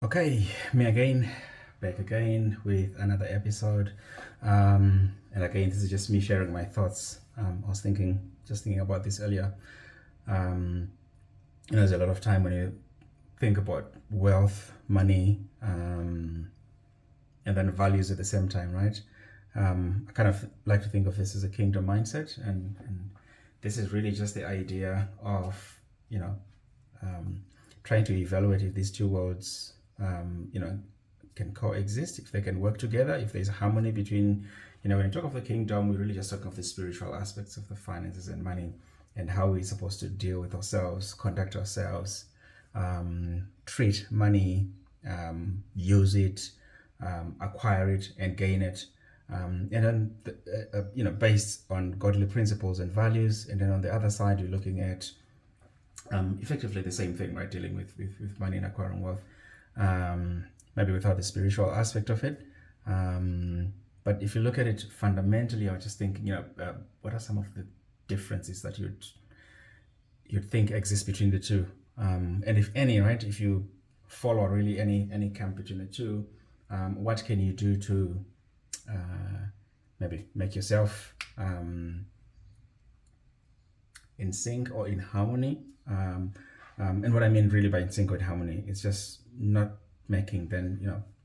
Okay, me again, back again with another episode. And again, this is just me sharing my thoughts. I was just thinking about this earlier. Um, there's a lot of time when you think about wealth, money, and then values at the same time, right? I kind of like to think of this as a kingdom mindset, and this is really just the idea of, you know, um, trying to evaluate if these two worlds, can coexist, if they can work together, if there's harmony between, when you talk of the kingdom, we really just talk of the spiritual aspects of the finances and money and how we're supposed to deal with ourselves, conduct ourselves, treat money, use it, acquire it, and gain it. And then, based on godly principles and values. And then on the other side, you're looking at effectively the same thing, right? Dealing with money and acquiring wealth, maybe without the spiritual aspect of it. But if you look at it fundamentally, I was just thinking, what are some of the differences that you'd think exist between the two? And if any, right? If you follow really any camp between the two, what can you do to maybe make yourself in sync or in harmony? And what I mean really by in sync or in harmony, it's just not making then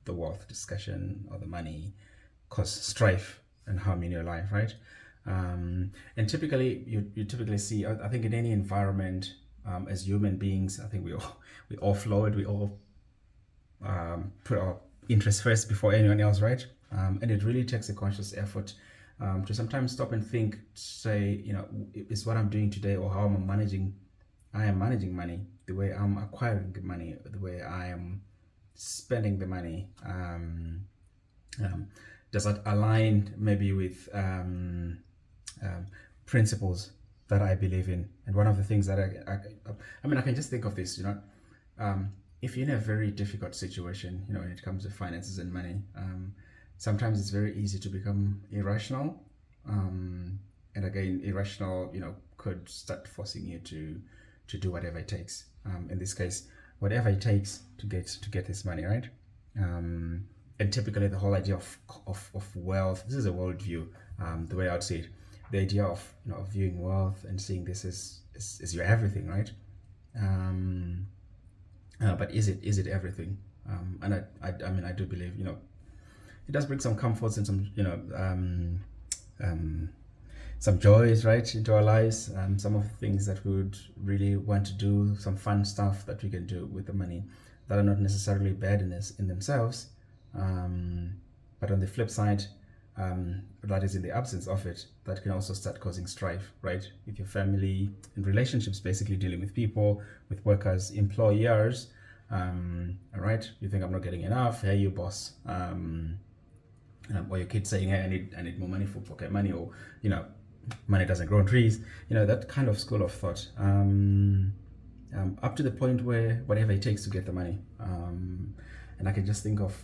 the wealth discussion or the money cause strife and harm in your life, right? And typically you typically see, I think in any environment, as human beings, I think we all flow it, we all put our interests first before anyone else, right? And it really takes a conscious effort to sometimes stop and think, say, is what I'm doing today or how I am managing money, the way I'm acquiring the money, the way I am spending the money, does that align maybe with principles that I believe in? And one of the things that I can just think of this, if you're in a very difficult situation, when it comes to finances and money, sometimes it's very easy to become irrational. And again, irrational, could start forcing you to do whatever it takes. In this case, whatever it takes to get this money, right? And typically, the whole idea of wealth. This is a worldview. The way I'd see it, the idea of viewing wealth and seeing this as your everything, right? But is it everything? And I do believe it does bring some comforts and some joys, right, into our lives. Some of the things that we would really want to do, some fun stuff that we can do with the money that are not necessarily bad in themselves. But on the flip side, that is in the absence of it, that can also start causing strife, right, with your family and relationships, basically dealing with people, with workers, employers. All right, you think I'm not getting enough? Hey, you boss. Or your kid saying, hey, I need more money for pocket money, or money doesn't grow on trees. That kind of school of thought. Up to the point where whatever it takes to get the money. And I can just think of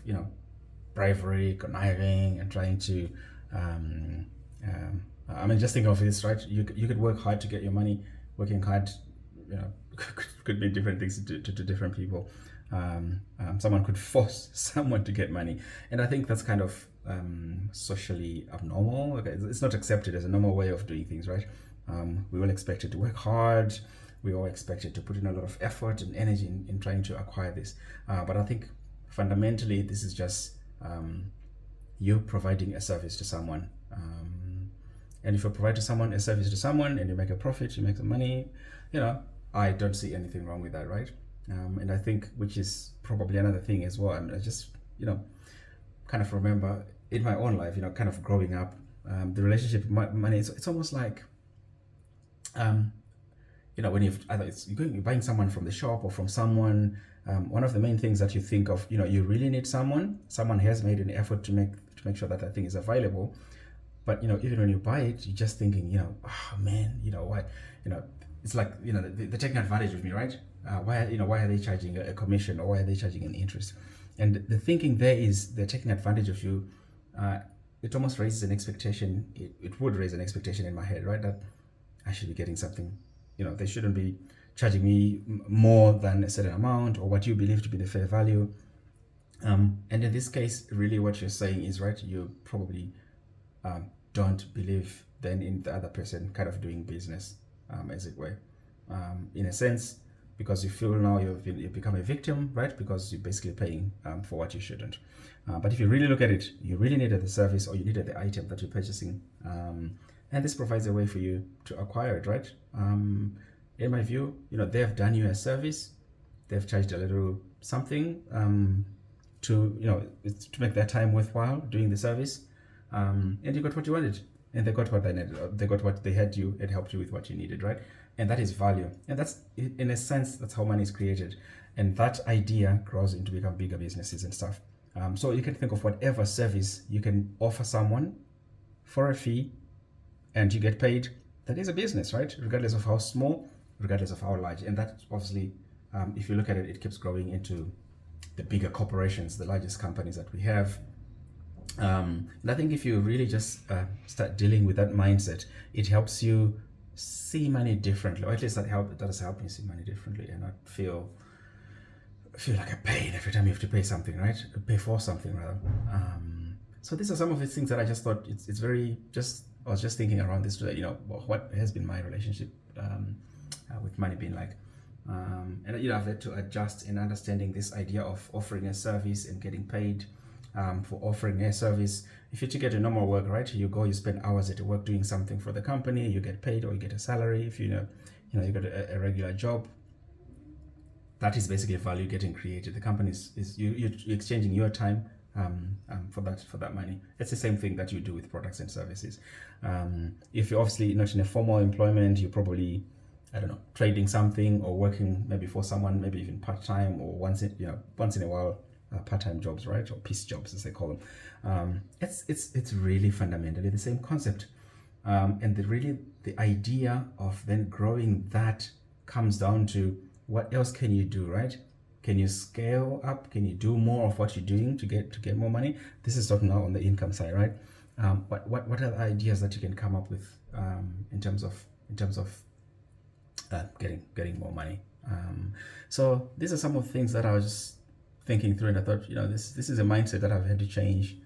bribery, conniving, and trying to. Just think of this, right? You could work hard to get your money. Working hard, could mean different things to different people. Someone could force someone to get money, and I think that's kind of socially abnormal. Okay, it's not accepted as a normal way of doing things, right? We all expected to work hard. We all expected to put in a lot of effort and energy in trying to acquire this. But I think fundamentally, this is just you providing a service to someone. And if you provide a service to someone, and you make a profit, you make some money, I don't see anything wrong with that, right? And I think, which is probably another thing as well. And I just, kind of remember in my own life, kind of growing up, the relationship with money, it's almost like, when you're buying someone from the shop or from someone, one of the main things that you think of, you really need someone has made an effort to make sure that thing is available. But even when you buy it, you're just thinking, oh man, why, it's like they're taking advantage of me, right? Why are they charging a commission, or why are they charging an interest? And the thinking there is they're taking advantage of you. It almost raises an expectation. It would raise an expectation in my head, right? That I should be getting something. They shouldn't be charging me more than a certain amount, or what you believe to be the fair value. And in this case, really what you're saying is, right, you probably don't believe then in the other person kind of doing business, as it were, in a sense, because you feel now you've become a victim, right? Because you're basically paying for what you shouldn't. But if you really look at it, you really needed the service or you needed the item that you're purchasing, and this provides a way for you to acquire it, right? In my view, they've done you a service, they've charged a little something to make their time worthwhile doing the service, and you got what you wanted, and they got what they needed. They got what they had you. It helped you with what you needed, right? And that is value, and that's, in a sense, that's how money is created, and that idea grows into become bigger businesses and stuff. So you can think of whatever service you can offer someone for a fee, and you get paid. That is a business, right? Regardless of how small, regardless of how large, and that obviously, if you look at it, it keeps growing into the bigger corporations, the largest companies that we have. And I think if you really just start dealing with that mindset, it helps you see money differently, or at least that does help me see money differently and not feel like a pain every time you have to pay something, right? Pay for something rather. So these are some of the things that I just thought it's very just. I was just thinking around this today. What has been my relationship with money been like? And I've had to adjust in understanding this idea of offering a service and getting paid for offering a service. If you get a normal work, right, you go, you spend hours at work doing something for the company, you get paid or you get a salary. If you got a regular job, that is basically value getting created. The company is you're exchanging your time for that money. It's the same thing that you do with products and services. If you're obviously not in a formal employment, you're probably, I don't know, trading something or working maybe for someone, maybe even part-time or once in a while, part-time jobs, right? Or piece jobs as they call them. It's really fundamentally the same concept. And the idea of then growing that comes down to what else can you do, right? Can you scale up? Can you do more of what you're doing to get more money? This is talking now on the income side, right? What are the ideas that you can come up with in terms of getting more money? So these are some of the things that I was just thinking through, and I thought, this is a mindset that I've had to change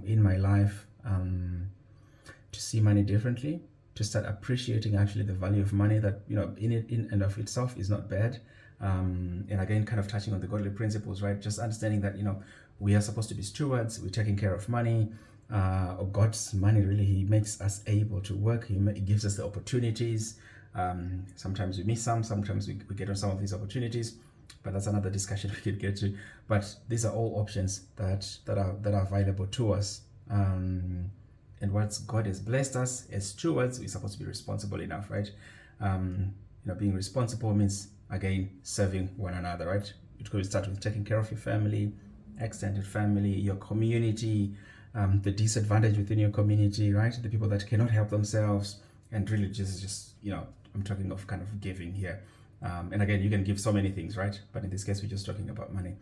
in my life, to see money differently, to start appreciating actually the value of money that in and of itself is not bad. And again, kind of touching on the godly principles, right? Just understanding that we are supposed to be stewards. We're taking care of money, or God's money. Really, He makes us able to work. He gives us the opportunities. Sometimes we miss some. Sometimes we get on some of these opportunities, but that's another discussion we could get to. But these are all options that are available to us. And once God has blessed us as stewards, we're supposed to be responsible enough, right? Being responsible means, again, serving one another, right? It could start with taking care of your family, extended family, your community, the disadvantaged within your community, right? The people that cannot help themselves, and really just I'm talking of kind of giving here. And again, you can give so many things, right? But in this case, we're just talking about money.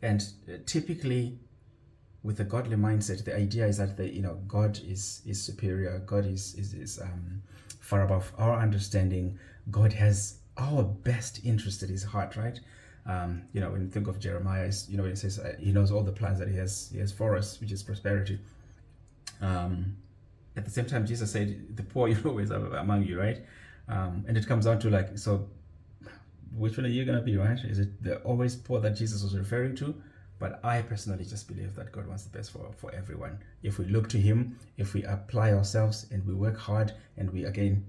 And typically, with a godly mindset, the idea is that God is superior. God is far above our understanding. God has our best interest at His heart, right? When you think of Jeremiah, when it says He knows all the plans that He has for us, which is prosperity. At the same time, Jesus said, "The poor you always have among you," right? And it comes down to so which one are you gonna be, right? Is it the always poor that Jesus was referring to? But I personally just believe that God wants the best for everyone. If we look to Him, if we apply ourselves and we work hard, and we again,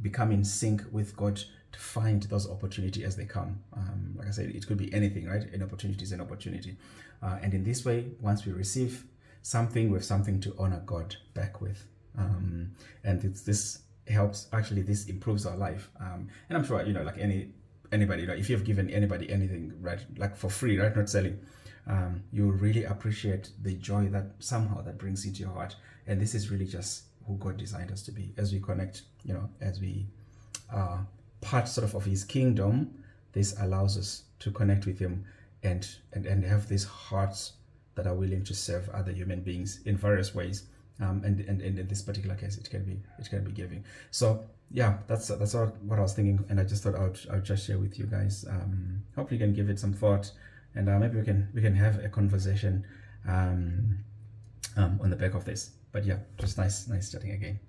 become in sync with God to find those opportunities as they come. Like I said, it could be anything, right? An opportunity is an opportunity. And in this way, once we receive something, we have something to honor God back with. And this helps, actually, this improves our life. And I'm sure, like anybody, if you've given anybody anything, right, like for free, right, not selling, you really appreciate the joy that somehow that brings into your heart. And this is really just who God designed us to be. As we connect, as we are part sort of His kingdom, this allows us to connect with Him and have these hearts that are willing to serve other human beings in various ways. And in this particular case, it can be giving. So yeah, that's what I was thinking, and I just thought I would just share with you guys. Hopefully, you can give it some thought, and maybe we can have a conversation on the back of this. But yeah, just nice chatting again.